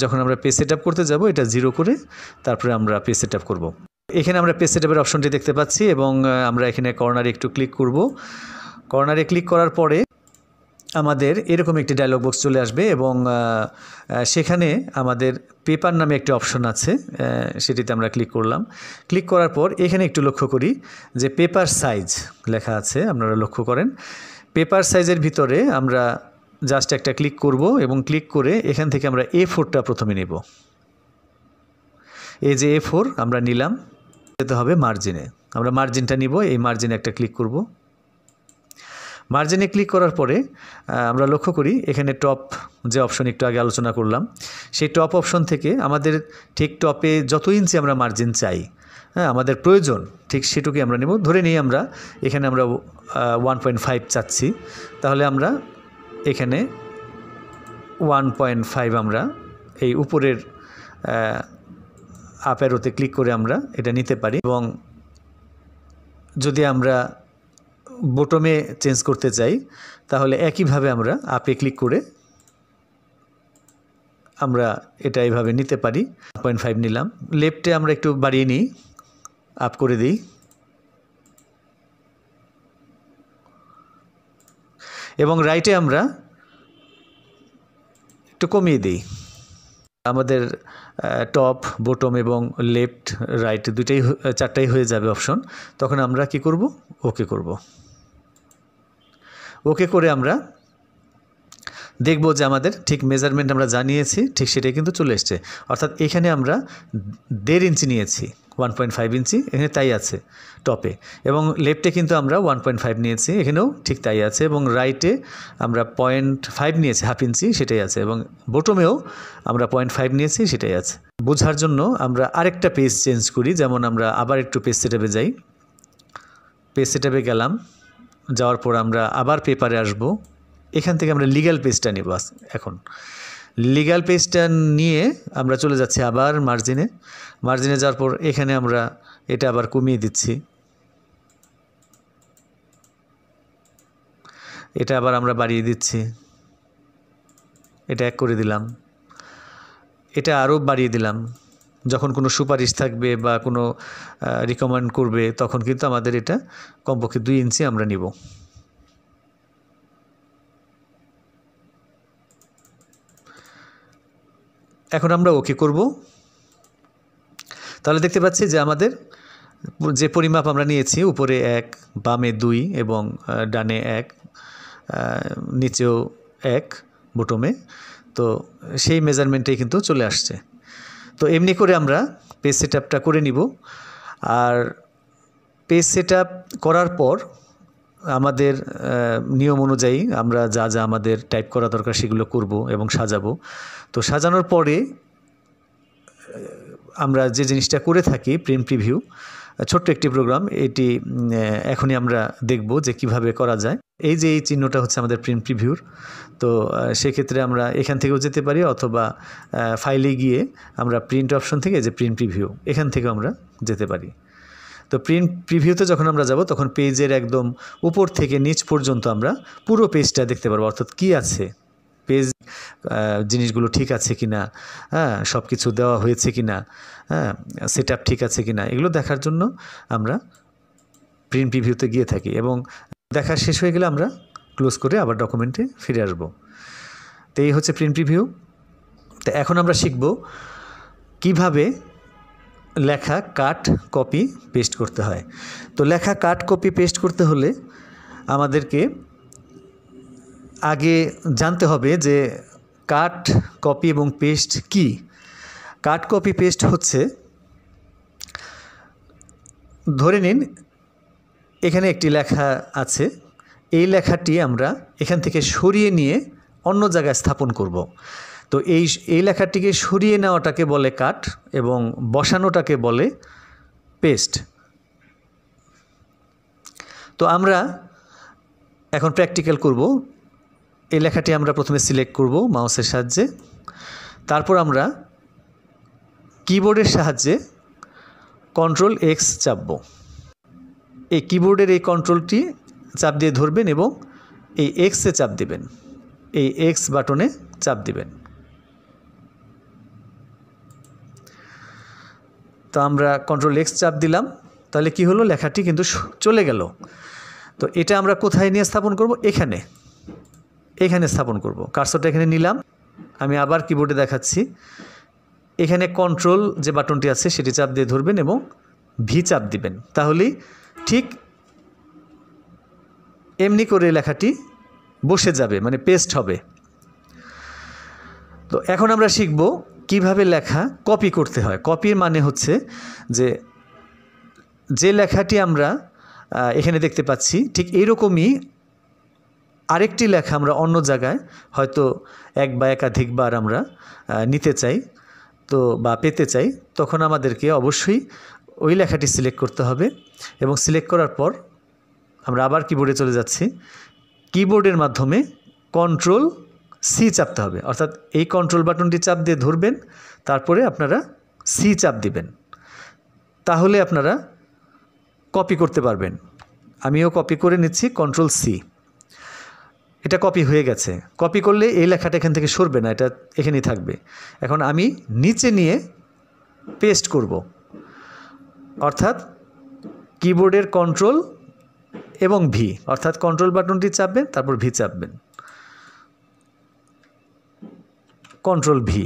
যখন আমরা page setup করতে যাব এটা 0 করে তারপরে আমরা পেজ সেটআপ করব। এখানে আমরা পেজ সেটআপের অপশনটি দেখতে পাচ্ছি এবং আমরা এখানে কর্নারে একটু ক্লিক করব। কর্নারে ক্লিক করার পরে আমাদের এরকম একটি ডায়লগ বক্স চলে আসবে এবং সেখানে আমাদের পেপার নামে একটি অপশন আছে, সেটিতে আমরা ক্লিক করলাম। ক্লিক করার পর এখানে একটু লক্ষ্য করি যে পেপার সাইজ লেখা আছে, আপনারা লক্ষ্য করেন। পেপার সাইজের ভিতরে আমরা জাস্ট একটা ক্লিক করব এবং ক্লিক করে এখান থেকে আমরা A4টা প্রথমে নেব। এই যে A4 আমরা নিলাম, যেতে হবে মার্জিনে। আমরা মার্জিনটা নিব, এই মার্জিনে একটা ক্লিক করব। মার্জিনে ক্লিক করার পরে আমরা লক্ষ্য করি এখানে টপ যে অপশন একটু আগে আলোচনা করলাম, সেই টপ অপশন থেকে আমাদের ঠিক টপে যত ইঞ্চি আমরা মার্জিন চাই, হ্যাঁ আমাদের প্রয়োজন ঠিক সেটুকুই আমরা নেব। ধরে নিই আমরা এখানে আমরা 1.5 চাচ্ছি, তাহলে আমরা এখানে 1.5 আমরা এই উপরের আপ অ্যারোতে ক্লিক করে আমরা এটা নিতে পারি। এবং যদি আমরা বটমে চেঞ্জ করতে চাই তাহলে একইভাবে আমরা আপে ক্লিক করে আমরা এটা এইভাবে নিতে পারি। 1.5 নিলাম, লেফটে আমরা একটু বাড়িয়ে নিই, আপ করে দিই এবং রাইটে আমরা একটু কমিয়ে দিই। আমাদের টপ, বটম এবং লেফট রাইট দুইটাই চারটাই হয়ে যাবে অপশন। তখন আমরা কি করব? ওকে করব। ওকে করে আমরা দেখব যে আমাদের ঠিক মেজারমেন্ট আমরা জানিয়েছি ঠিক সেটাই কিন্তু চলে এসছে। অর্থাৎ এখানে আমরা 1.5 ইঞ্চি নিয়েছি, 1.5 ইঞ্চি এখানে তাই আছে টপে, এবং লেফটে কিন্তু আমরা 1.5 নিয়েছি, এখানেও ঠিক তাই আছে, এবং রাইটে আমরা 0.5 নিয়েছি, হাফ ইঞ্চি, সেটাই আছে, এবং বটমেও আমরা 0.5 নিয়েছি, সেটাই আছে। বোঝার জন্য আমরা আরেকটা পেজ চেঞ্জ করি, যেমন আমরা আবার একটু পেজ সেটআপে যাই। পেজ সেটআপে গেলাম, যাওয়ার পর আমরা আবার পেপারে আসব। এখান থেকে আমরা লিগ্যাল পেজটা নেব। এখন লিগ্যাল পেজটা নিয়ে আমরা চলে যাচ্ছি আবার মার্জিনে। মার্জিনে যাওয়ার পর এখানে আমরা এটা আবার কমিয়ে দিচ্ছি, এটা আবার আমরা বাড়িয়ে দিচ্ছি, এটা 1 করে দিলাম, এটা আরও বাড়িয়ে দিলাম। যখন কোনো সুপারিশ থাকবে বা কোনো রিকমেন্ড করবে তখন কিন্তু আমাদের এটা কমপক্ষে 2 ইঞ্চি আমরা নিব। এখন আমরা ওকে করব। তাহলে দেখতে পাচ্ছি যে আমাদের যে পরিমাপ আমরা নিয়েছি, উপরে 1, বামে 2 এবং ডানে 1, নিচেও 1 বটমে, তো সেই মেজারমেন্টেই কিন্তু চলে আসছে। তো এমনি করে আমরা পেজ সেটআপটা করে নিব। আর পেজ সেটআপ করার পর আমাদের নিয়ম অনুযায়ী আমরা যা যা আমাদের টাইপ করা দরকার সেগুলো করব এবং সাজাবো। তো সাজানোর পরে আমরা যে জিনিসটা করে থাকি, প্রিন্ট প্রিভিউ, ছোট্ট একটি প্রোগ্রাম, এটি এখনই আমরা দেখব যে কিভাবে করা যায়। এই যে এই চিহ্নটা হচ্ছে আমাদের প্রিন্ট প্রিভিউর। তো সেক্ষেত্রে আমরা এখান থেকেও যেতে পারি, অথবা ফাইলে গিয়ে আমরা প্রিন্ট অপশন থেকে যে প্রিন্ট প্রিভিউ, এখান থেকেও আমরা যেতে পারি। তো প্রিন্ট প্রিভিউতে যখন আমরা যাব তখন পেজের একদম উপর থেকে নিচ পর্যন্ত আমরা পুরো পেজটা দেখতে পারবো, অর্থাৎ কি আছে, পেজ জিনিসগুলো ঠিক আছে কিনা, হ্যাঁ সব কিছু দেওয়া হয়েছে কিনা, হ্যাঁ সেটআপ ঠিক আছে কিনা, এগুলো দেখার জন্য আমরা প্রিন্ট প্রিভিউতে গিয়ে থাকি। এবং দেখা শেষ হয়ে গেলে আমরা ক্লোজ করে আবার ডকুমেন্টে ফিরে আসব। তো এই হচ্ছে প্রিন্ট প্রিভিউ। তো এখন আমরা শিখব কিভাবে লেখা কাট, কপি, পেস্ট করতে হয়। তো লেখা কাট, কপি, পেস্ট করতে হলে আমাদেরকে আগে জানতে হবে যে কাট, কপি এবং পেস্ট কি। কাট, কপি, পেস্ট হচ্ছে, ধরে নিন এখানে একটি লেখা আছে, এই লেখাটি আমরা এখান থেকে সরিয়ে নিয়ে অন্য জায়গায় স্থাপন করব। তো এই লেখাটিকে সরিয়ে নেওয়াটাকে বলে কাট এবং বসানোটাকে বলে পেস্ট। তো আমরা এখন প্র্যাকটিক্যাল করব। এই লেখাটি আমরা প্রথমে সিলেক্ট করব মাউসের সাহায্যে, তারপর আমরা কিবোর্ডের সাহায্যে Ctrl+X চাপব। এই কিবোর্ডের এই কন্ট্রোলটি চাপ দিয়ে ধরবেন এবং এই এক্সে চাপ দিবেন, এই এক্স বাটনে চাপ দিবেন। তো আমরা কন্ট্রোল এক্স চাপ দিলাম, তাহলে কি হলো, লেখাটি কিন্তু চলে গেল। তো এটা আমরা কোথায় নিয়ে স্থাপন করব, এখানে স্থাপন করব। কার্সরটা এখানে নিলাম, আমি আবার কিবোর্ডে দেখাচ্ছি। এখানে কন্ট্রোল যে বাটনটি আছে সেটি চাপ দিয়ে ধরবেন এবং ভি চাপ দিবেন, তাহলেই ঠিক এমনি করে লেখাটি বসে যাবে, মানে পেস্ট হবে। তো এখন আমরা শিখব কিভাবে লেখা কপি করতে হয়। কপির মানে হচ্ছে যে লেখাটি আমরা এখানে দেখতে পাচ্ছি ঠিক এইরকমই আরেকটি লেখা আমরা অন্য জায়গায় হয়তো এক বা একাধিকবার আমরা নিতে চাই তো বা পেতে চাই, তখন আমাদেরকে অবশ্যই ওই লেখাটি সিলেক্ট করতে হবে এবং সিলেক্ট করার পর আমরা আবার কিবোর্ডে চলে যাচ্ছি। কিবোর্ডের মাধ্যমে কন্ট্রোল সি চাপতে হবে, অর্থাৎ এই কন্ট্রোল বাটনটি চাপ দিয়ে ধরবেন, তারপরে আপনারা সি চাপ দিবেন, তাহলে আপনারা কপি করতে পারবেন। আমিও কপি করে নিচ্ছি, কন্ট্রোল সি। এটা কপি হয়ে গেছে। কপি করলে এই লেখাটা এখান থেকে সরবে না, এটা এখানেই থাকবে। এখন আমি নিচে নিয়ে পেস্ট করব, অর্থাৎ কিবোর্ডের কন্ট্রোল এবং ভি, অর্থাৎ কন্ট্রোল বাটনটি চাপবেন, তারপর ভি চাপবেন, কন্ট্রোল ভি।